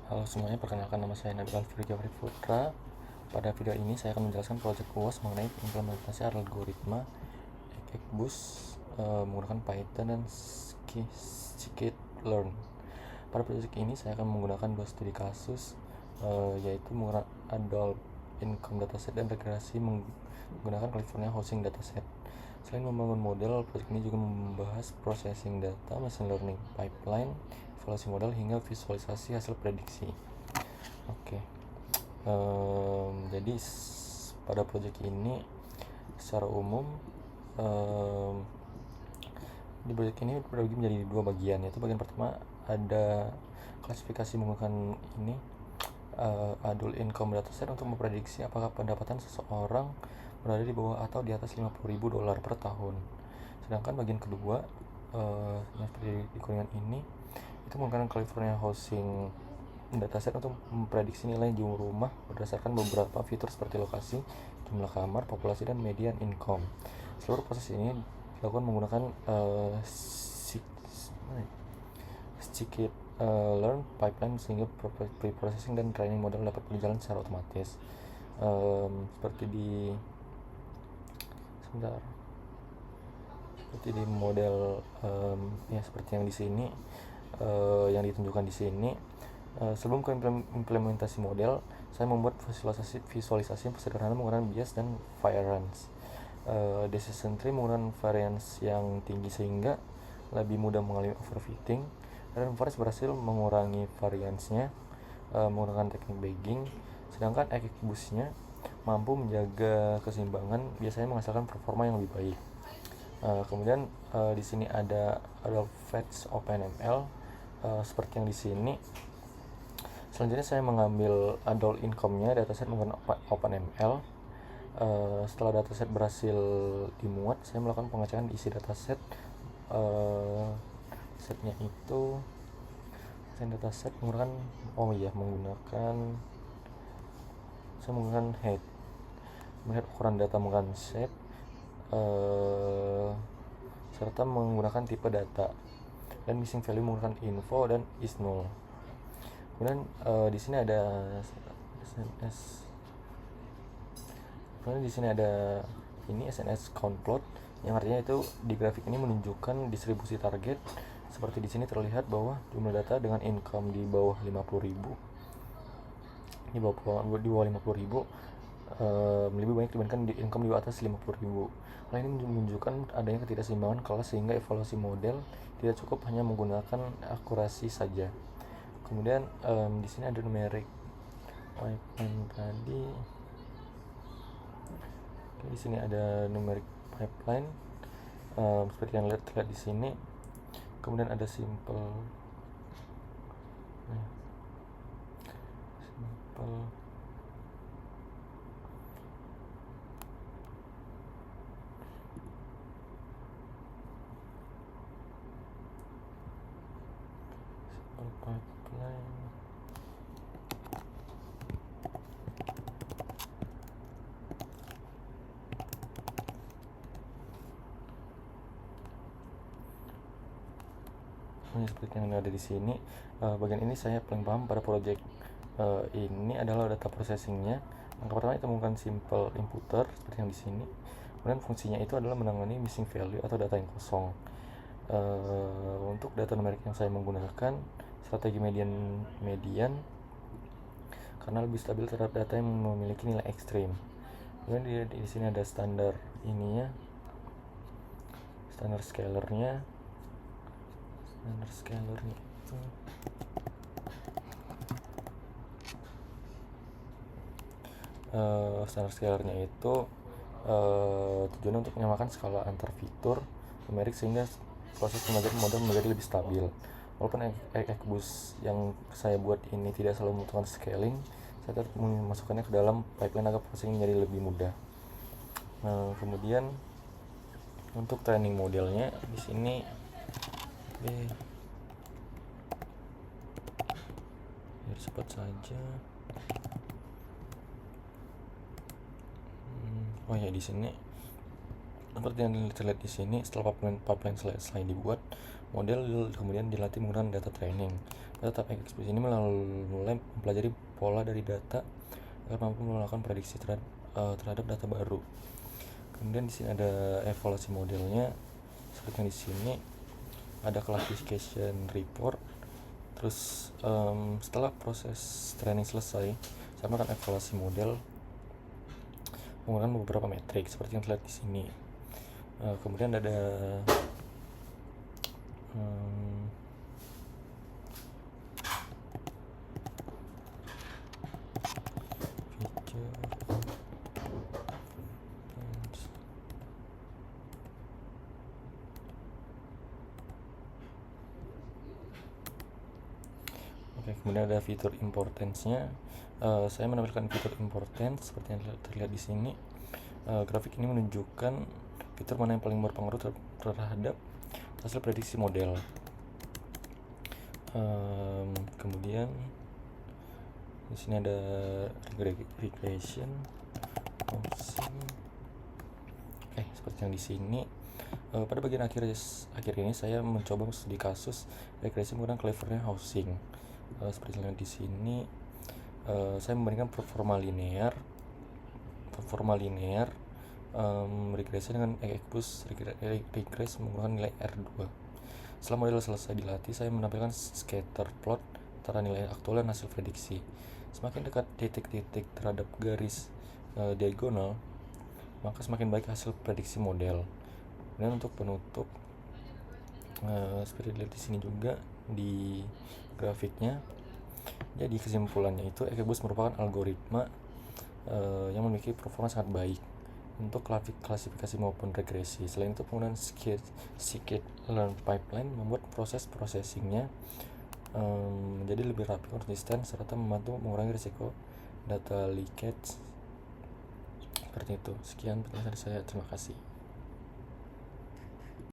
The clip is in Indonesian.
Halo semuanya, perkenalkan nama saya Nabil Alfiri Jafri Putra. Pada video ini saya akan menjelaskan proyek UAS mengenai implementasi algoritma XGBoost menggunakan Python dan scikit-learn. Pada proyek ini saya akan menggunakan dua studi kasus, yaitu menggunakan Adult Income Dataset dan regresi menggunakan California Housing Dataset. Selain membangun model, proyek ini juga membahas processing data, machine learning pipeline, evaluasi model, hingga visualisasi hasil prediksi. Jadi pada proyek ini secara umum di proyek ini berbagi menjadi dua bagian, yaitu bagian pertama ada klasifikasi menggunakan Adult Income Dataset untuk memprediksi apakah pendapatan seseorang berada di bawah atau di atas $50.000 per tahun. Sedangkan bagian kedua yang seperti di kuningan ini itu menggunakan California Housing Dataset untuk memprediksi nilai jual rumah berdasarkan beberapa fitur seperti lokasi, jumlah kamar, populasi, dan median income. Seluruh proses ini dilakukan menggunakan scikit-learn pipeline sehingga pre-processing dan training model dapat berjalan secara otomatis. Seperti di model seperti yang di sini, yang ditunjukkan di sini. Sebelum ke implementasi model, saya membuat visualisasi sederhana menggunakan bias dan variance. Decision tree menggunakan variance yang tinggi sehingga lebih mudah mengalami overfitting, dan variance berhasil mengurangi variance-nya menggunakan teknik bagging, sedangkan XGBoost-nya mampu menjaga keseimbangan, biasanya menghasilkan performa yang lebih baik. Kemudian di sini ada Fetch OpenML seperti yang di sini. Selanjutnya saya mengambil adult income-nya dataset menggunakan OpenML. Setelah dataset berhasil dimuat, saya melakukan pengecekan isi dataset. Setnya itu dataset menggunakan head, melihat ukuran data menggunakan set, serta menggunakan tipe data, dan missing value menggunakan info dan is null. Kemudian di sini ada SNS. Kemudian di sini ada SNS count plot, yang artinya itu di grafik ini menunjukkan distribusi target. Seperti di sini terlihat bahwa jumlah data dengan income di bawah 50.000 lebih banyak dibandingkan di income di atas 50.000. Hal ini menunjukkan adanya ketidakseimbangan kelas sehingga evaluasi model tidak cukup hanya menggunakan akurasi saja. Kemudian di sini ada numeric pipeline tadi. Di sini ada numeric pipeline seperti yang terlihat di sini. Kemudian ada simple pipeline. Seperti yang ada di sini. Bagian ini saya paling paham pada project ini adalah data processingnya. Yang pertama itu menggunakan simple inputter seperti yang di sini. Kemudian fungsinya itu adalah menangani missing value atau data yang kosong. Untuk data numerik yang saya menggunakan strategi median karena lebih stabil terhadap data yang memiliki nilai ekstrim. Kemudian di sini ada standar ininya, standar scalernya itu standar scalernya itu tujuannya untuk menyamakan skala antar fitur numerik sehingga proses pembelajaran model menjadi lebih stabil. Walaupun XGBoost yang saya buat ini tidak selalu membutuhkan scaling, saya tetap memasukkannya ke dalam pipeline agar processing menjadi lebih mudah. Kemudian untuk training modelnya di sini biar cepat saja. Di sini seperti yang terlihat di sini, setelah pipeline selesai dibuat, model kemudian dilatih menggunakan data training. Data type exploit ini mulai mempelajari pola dari data agar mampu melakukan prediksi terhadap data baru. Kemudian di sini ada evaluasi modelnya, seperti yang di sini ada classification report. Terus setelah proses training selesai, saya melakukan evaluasi model menggunakan beberapa metrik seperti yang terlihat di sini. Kemudian ada kemudian ada fitur importance-nya. Saya menampilkan fitur importance seperti yang terlihat di sini. Grafik ini menunjukkan fitur mana yang paling berpengaruh terhadap hasil prediksi model. Kemudian di sini ada regression, seperti yang di sini. Pada bagian akhir ini saya mencoba studi kasus regresi menggunakan clevernya housing. Seperti yang di sini, saya membandingkan performa linear regresi dengan XGBoost regress menggunakan nilai R2. Setelah model selesai dilatih, saya menampilkan scatter plot antara nilai aktual dan hasil prediksi. Semakin dekat titik-titik terhadap garis diagonal, maka semakin baik hasil prediksi model. Dan untuk penutup, seperti dilihat di sini juga di grafiknya. Jadi kesimpulannya itu XGBoost merupakan algoritma yang memiliki performa sangat baik untuk klasifikasi maupun regresi. Selain itu, penggunaan scikit-learn pipeline membuat proses processingnya menjadi lebih rapi, konsisten, serta membantu mengurangi risiko data leakage. Seperti itu. Sekian penjelasan saya. Terima kasih.